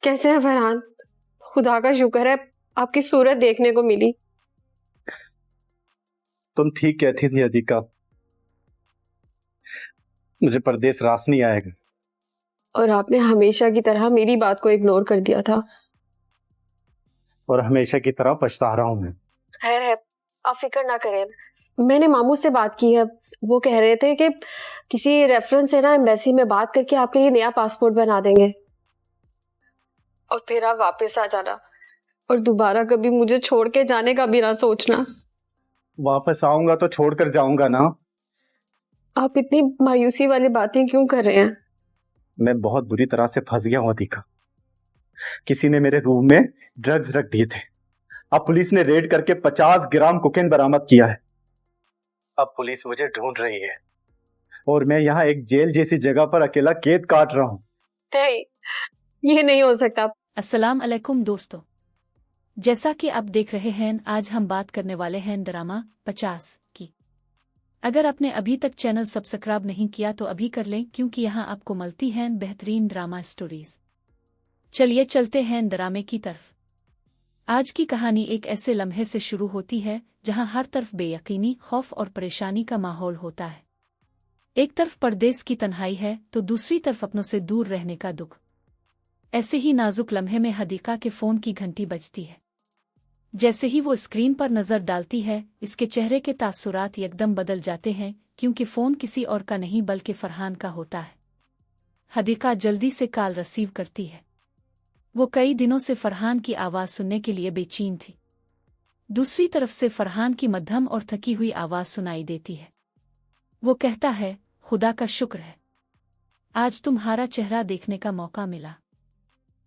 कैसे हैं फरहान? खुदा का शुक्र है आपकी सूरत देखने को मिली। तुम ठीक कहती थी अदिका, मुझे परदेस रास नहीं आएगा। और आपने हमेशा की तरह मेरी बात को इग्नोर कर दिया था। और हमेशा की तरह पछता रहा हूं मैं। खैर है, आप फिक्र ना करें। मैंने मामू से बात की है, वो कह रहे थे कि किसी रेफरेंस से ना एम्बेसी में बात करके आपके लिए नया पासपोर्ट बना देंगे और फिर आप वापस आ जाना और दोबारा कभी मुझे छोड़ के जाने का भी ना सोचना। वापस आऊंगा तो छोड़कर जाऊंगा ना। आप इतनी मायूसी वाली बातें क्यों कर रहे हैं? मैं बहुत बुरी तरह से फंस गया हूं अदिका। किसी ने मेरे रूम में ड्रग्स रख दिए थे। अब पुलिस ने रेड करके 50 ग्राम कोकेन बरामद किया है। अब पुलिस मुझे ढूंढ रही है और मैं यहाँ एक जेल जैसी जगह पर अकेला कैद काट रहा हूँ। नहीं, ये नहीं हो सकता। अस्सलाम अलैकुम दोस्तों, जैसा कि आप देख रहे हैं आज हम बात करने वाले हैं ड्रामा 50 की। अगर आपने अभी तक चैनल सब्सक्राइब नहीं किया तो अभी कर लें, क्योंकि यहाँ आपको मिलती हैं बेहतरीन ड्रामा स्टोरीज। चलिए चलते हैं ड्रामे की तरफ। आज की कहानी एक ऐसे लम्हे से शुरू होती है जहाँ हर तरफ बेयकीनी, खौफ और परेशानी का माहौल होता है। एक तरफ परदेस की तन्हाई है तो दूसरी तरफ अपनों से दूर रहने का दुख। ऐसे ही नाजुक लम्हे में हदीका के फोन की घंटी बजती है। जैसे ही वो स्क्रीन पर नजर डालती है, इसके चेहरे के तासुरात एकदम बदल जाते हैं, क्योंकि फोन किसी और का नहीं बल्कि फरहान का होता है। हदीका जल्दी से कॉल रिसीव करती है। वो कई दिनों से फरहान की आवाज सुनने के लिए बेचैन थी। दूसरी तरफ से फरहान की मध्यम और थकी हुई आवाज सुनाई देती है। वो कहता है, खुदा का शुक्र है, आज तुम्हारा चेहरा देखने का मौका मिला।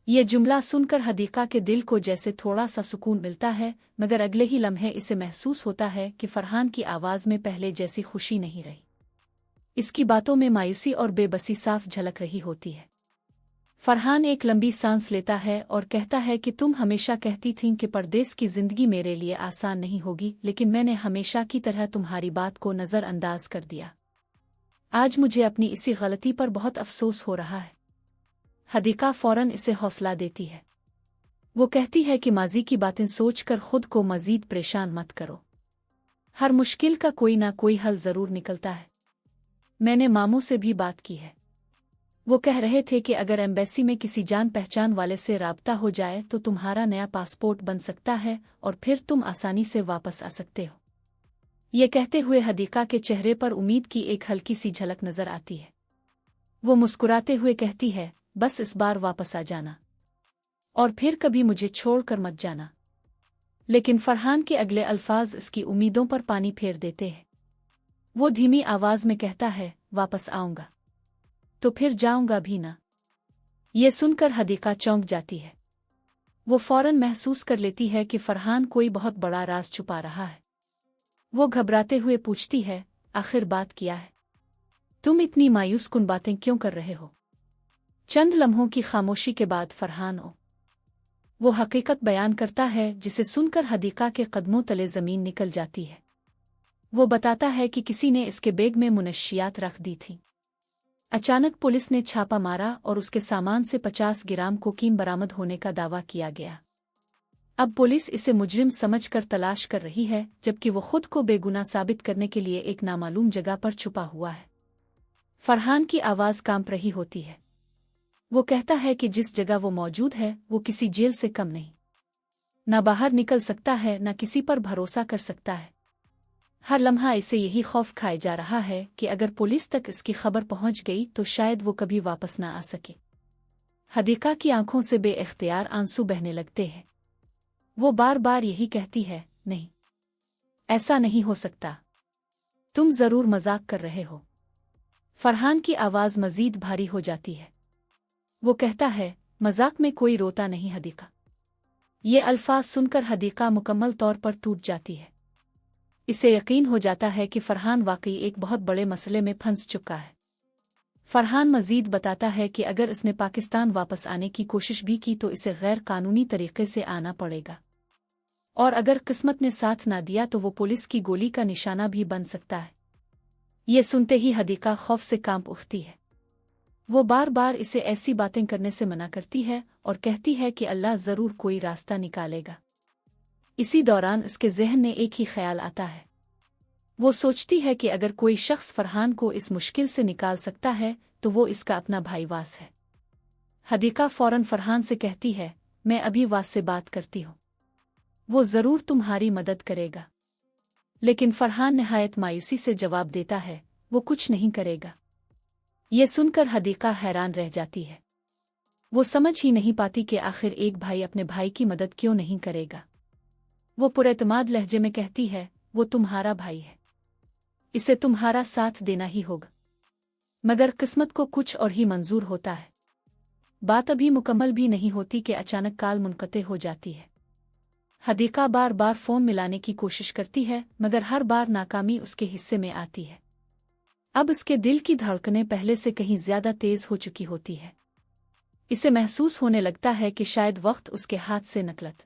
ये जुमला सुनकर हदीका के दिल को जैसे थोड़ा सा सुकून मिलता है, मगर अगले ही लम्हे इसे महसूस होता है कि फरहान की आवाज में पहले जैसी खुशी नहीं रही। इसकी बातों में मायूसी और बेबसी साफ झलक रही होती है। फरहान एक लंबी सांस लेता है और कहता है कि तुम हमेशा कहती थीं कि परदेस की जिंदगी मेरे लिए आसान नहीं होगी, लेकिन मैंने हमेशा की तरह तुम्हारी बात को नज़रअंदाज कर दिया। आज मुझे अपनी इसी गलती पर बहुत अफसोस हो रहा है। हदीका फौरन इसे हौसला देती है। वो कहती है कि माजी की बातें सोचकर खुद को मजीद परेशान मत करो। हर मुश्किल का कोई ना कोई हल जरूर निकलता है। मैंने मामू से भी बात की है। वो कह रहे थे कि अगर एम्बेसी में किसी जान पहचान वाले से राब्ता हो जाए तो तुम्हारा नया पासपोर्ट बन सकता है और फिर तुम आसानी से वापस आ सकते हो। ये कहते हुए हदीका के चेहरे पर उम्मीद की एक हल्की सी झलक नजर आती है। वो मुस्कुराते हुए कहती है, बस इस बार वापस आ जाना और फिर कभी मुझे छोड़कर मत जाना। लेकिन फरहान के अगले अल्फाज इसकी उम्मीदों पर पानी फेर देते हैं। वो धीमी आवाज में कहता है, वापस आऊंगा तो फिर जाऊंगा भी ना। ये सुनकर हदीका चौंक जाती है। वो फौरन महसूस कर लेती है कि फरहान कोई बहुत बड़ा राज छुपा रहा है। वो घबराते हुए पूछती है, आखिर बात क्या है? तुम इतनी मायूस कुन बातें क्यों कर रहे हो? चंद लम्हों की खामोशी के बाद फरहान वो हकीकत बयान करता है, जिसे सुनकर हदीका के कदमों तले जमीन निकल जाती है। वो बताता है कि किसी ने इसके बैग में मुनशियात रख दी थी। अचानक पुलिस ने छापा मारा और उसके सामान से 50 ग्राम कोकीन बरामद होने का दावा किया गया। अब पुलिस इसे मुजरिम समझकर तलाश कर रही है, जबकि वो खुद को बेगुनाह साबित करने के लिए एक नामालूम जगह पर छुपा हुआ है। फरहान की आवाज कांप रही होती है। वो कहता है कि जिस जगह वो मौजूद है वो किसी जेल से कम नहीं। न बाहर निकल सकता है, न किसी पर भरोसा कर सकता है। हर लम्हा इसे यही खौफ खाए जा रहा है कि अगर पुलिस तक इसकी खबर पहुंच गई तो शायद वो कभी वापस ना आ सके। हदीका की आंखों से बेइख्तियार आंसू बहने लगते हैं। वो बार बार यही कहती है, नहीं, ऐसा नहीं हो सकता, तुम जरूर मजाक कर रहे हो। फरहान की आवाज मजीद भारी हो जाती है। वो कहता है, मजाक में कोई रोता नहीं हदीका। ये अल्फाज सुनकर हदीका मुकम्मल तौर पर टूट जाती है। इसे यकीन हो जाता है कि फरहान वाकई एक बहुत बड़े मसले में फंस चुका है। फरहान मजीद बताता है कि अगर इसने पाकिस्तान वापस आने की कोशिश भी की तो इसे गैर कानूनी तरीके से आना पड़ेगा, और अगर किस्मत ने साथ ना दिया तो वो पुलिस की गोली का निशाना भी बन सकता है। ये सुनते ही हदीका खौफ से कांप उठती है। वो बार बार इसे ऐसी बातें करने से मना करती है और कहती है कि अल्लाह ज़रूर कोई रास्ता निकालेगा। इसी दौरान इसके ज़हन में एक ही ख्याल आता है। वो सोचती है कि अगर कोई शख्स फरहान को इस मुश्किल से निकाल सकता है तो वो इसका अपना भाई वास है। हदीका फौरन फरहान से कहती है, मैं अभी वास से बात करती हूँ, वो ज़रूर तुम्हारी मदद करेगा। लेकिन फरहान निहायत मायूसी से जवाब देता है, वो कुछ नहीं करेगा। ये सुनकर हदीका हैरान रह जाती है। वो समझ ही नहीं पाती कि आखिर एक भाई अपने भाई की मदद क्यों नहीं करेगा। वो पुरएतमाद लहजे में कहती है, वो तुम्हारा भाई है, इसे तुम्हारा साथ देना ही होगा। मगर किस्मत को कुछ और ही मंजूर होता है। बात अभी मुकम्मल भी नहीं होती कि अचानक कॉल मुनक़ते हो जाती है। हदीका बार बार फ़ोन मिलाने की कोशिश करती है मगर हर बार नाकामी उसके हिस्से में आती है। अब उसके दिल की धड़कनें पहले से कहीं ज़्यादा तेज़ हो चुकी होती है। इसे महसूस होने लगता है कि शायद वक्त उसके हाथ से निकलत